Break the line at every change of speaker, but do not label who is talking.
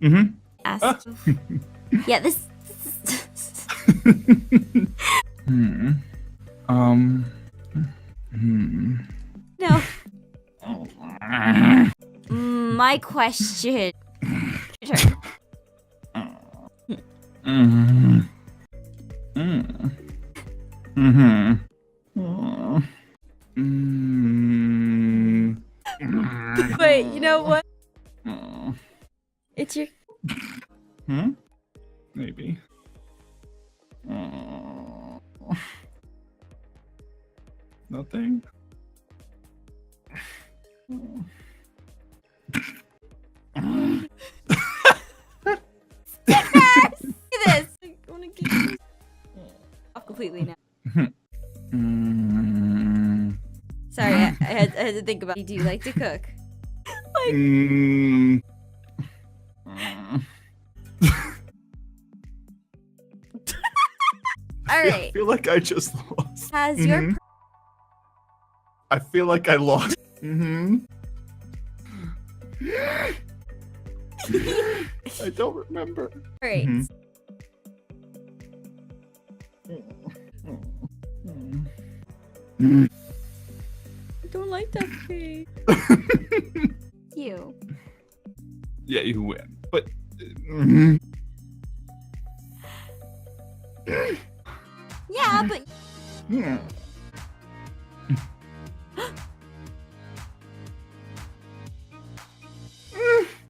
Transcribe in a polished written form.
Mm-hmm.
Ask. Yeah, this
Hmm. Hmm.
no. My question. Your turn.
Mm. Mm. Mm-hmm. Mm.
Wait, you know what? It's your.
Hmm? Maybe. Nothing.
Stickers! Look at this. I want to get this off completely now.
Mm.
Sorry, I had to think about. Do you like to cook?
Mm.
All
I
right.
feel like I just lost.
Has your
I feel like I lost. Mm-hmm. I don't remember.
all right.
Mhm.
I don't like that face. You.
Yeah, you win. But. Mhm.
Yeah, but
Yeah.